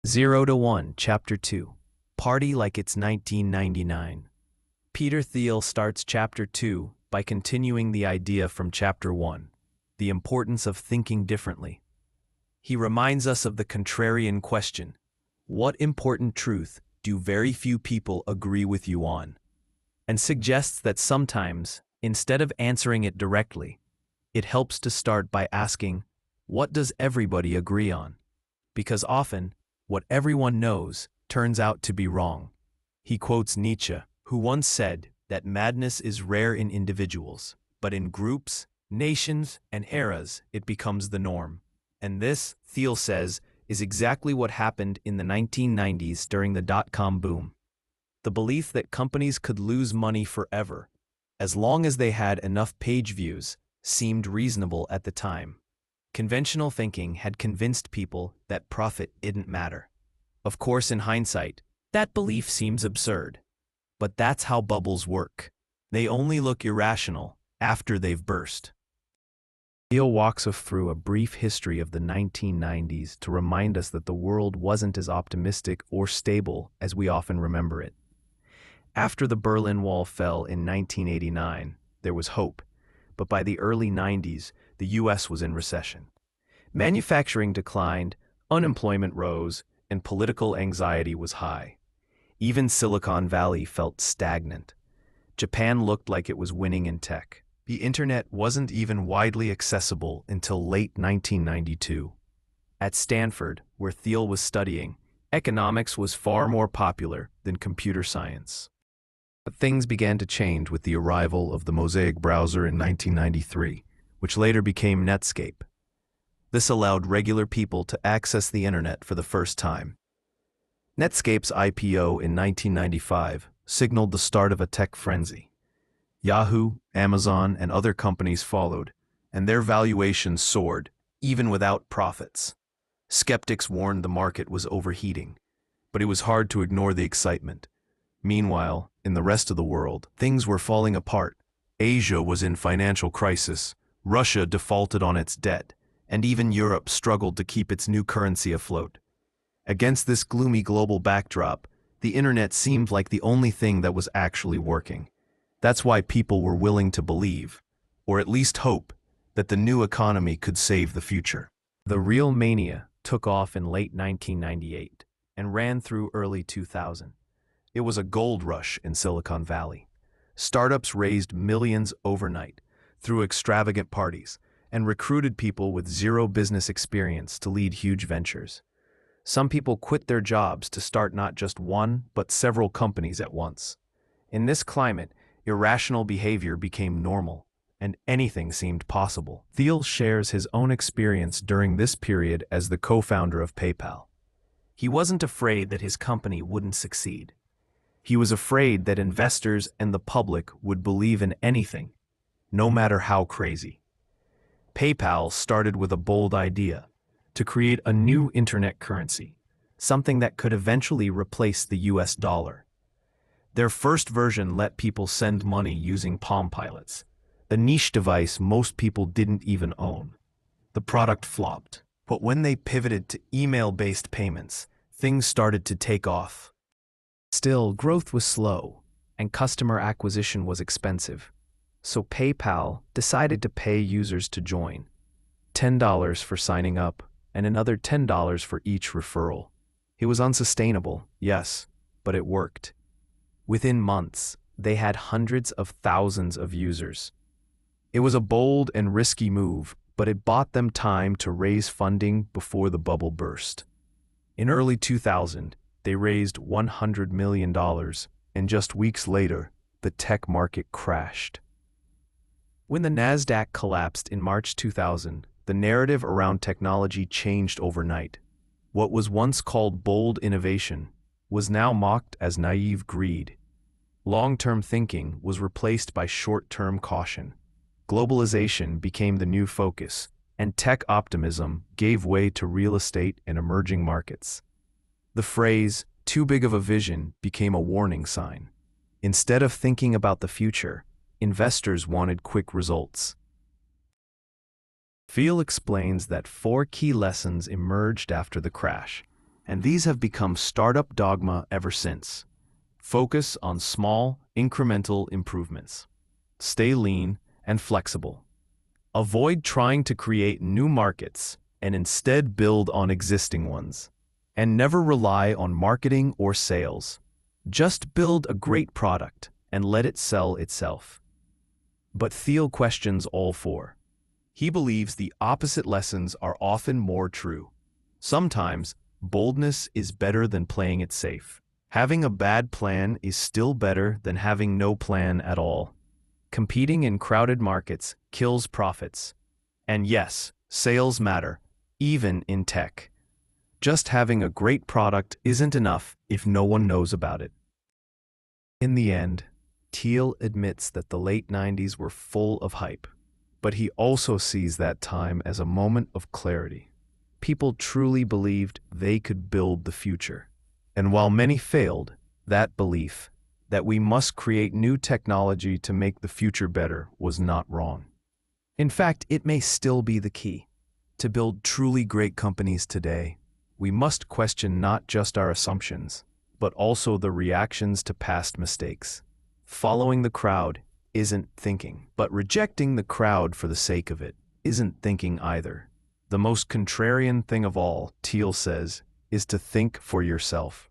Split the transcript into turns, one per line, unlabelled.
0 to 1, Chapter 2. Party like it's 1999. Peter Thiel starts Chapter 2 by continuing the idea from Chapter 1, the importance of thinking differently. He reminds us of the contrarian question: what important truth do very few people agree with you on? And suggests that sometimes, instead of answering it directly, it helps to start by asking, what does everybody agree on? Because often, what everyone knows turns out to be wrong. He quotes Nietzsche, who once said that madness is rare in individuals, but in groups, nations, and eras it becomes the norm. And this, Thiel says, is exactly what happened in the 1990s during the dot-com boom. The belief that companies could lose money forever, as long as they had enough page views, seemed reasonable at the time. Conventional thinking had convinced people that profit didn't matter. Of course, in hindsight, that belief seems absurd. But that's how bubbles work. They only look irrational after they've burst. Thiel walks us through a brief history of the 1990s to remind us that the world wasn't as optimistic or stable as we often remember it. After the Berlin Wall fell in 1989, there was hope, but by the early 90s, the US was in recession. Manufacturing declined, unemployment rose, and political anxiety was high. Even Silicon Valley felt stagnant. Japan looked like it was winning in tech. The internet wasn't even widely accessible until late 1992. At Stanford, where Thiel was studying, economics was far more popular than computer science. But things began to change with the arrival of the Mosaic browser in 1993, which later became Netscape. This allowed regular people to access the internet for the first time. Netscape's IPO in 1995 signaled the start of a tech frenzy. Yahoo, Amazon, and other companies followed, and their valuations soared, even without profits. Skeptics warned the market was overheating, but it was hard to ignore the excitement. Meanwhile, in the rest of the world, things were falling apart. Asia was in financial crisis, Russia defaulted on its debt, and even Europe struggled to keep its new currency afloat. Against this gloomy global backdrop, the internet seemed like the only thing that was actually working. That's why people were willing to believe, or at least hope, that the new economy could save the future. The real mania took off in late 1998 and ran through early 2000. It was a gold rush in Silicon Valley. Startups raised millions overnight through extravagant parties and recruited people with zero business experience to lead huge ventures. Some people quit their jobs to start not just one, but several companies at once. In this climate, irrational behavior became normal, and anything seemed possible. Thiel shares his own experience during this period as the co-founder of PayPal. He wasn't afraid that his company wouldn't succeed. He was afraid that investors and the public would believe in anything, no matter how crazy. PayPal started with a bold idea: to create a new internet currency, something that could eventually replace the US dollar. Their first version let people send money using Palm Pilots, a niche device most people didn't even own. The product flopped, but when they pivoted to email-based payments, things started to take off. Still, growth was slow, and customer acquisition was expensive. So PayPal decided to pay users to join, $10 for signing up, and another $10 for each referral. It was unsustainable, yes, but it worked. Within months, they had hundreds of thousands of users. It was a bold and risky move, but it bought them time to raise funding before the bubble burst. In early 2000, they raised $100 million, and just weeks later, the tech market crashed. When the Nasdaq collapsed in March 2000, the narrative around technology changed overnight. What was once called bold innovation was now mocked as naive greed. Long-term thinking was replaced by short-term caution. Globalization became the new focus, and tech optimism gave way to real estate and emerging markets. The phrase, "too big of a vision," became a warning sign. Instead of thinking about the future, investors wanted quick results. Thiel explains that 4 key lessons emerged after the crash, and these have become startup dogma ever since. Focus on small, incremental improvements. Stay lean and flexible. Avoid trying to create new markets and instead build on existing ones. And never rely on marketing or sales. Just build a great product and let it sell itself. But Thiel questions all four. He believes the opposite lessons are often more true. Sometimes, boldness is better than playing it safe. Having a bad plan is still better than having no plan at all. Competing in crowded markets kills profits. And yes, sales matter, even in tech. Just having a great product isn't enough if no one knows about it. In the end, Thiel admits that the late 90s were full of hype, but he also sees that time as a moment of clarity. People truly believed they could build the future. And while many failed, that belief, that we must create new technology to make the future better, was not wrong. In fact, it may still be the key. To build truly great companies today, we must question not just our assumptions, but also the reactions to past mistakes. Following the crowd isn't thinking, but rejecting the crowd for the sake of it isn't thinking either. The most contrarian thing of all, Thiel says, is to think for yourself.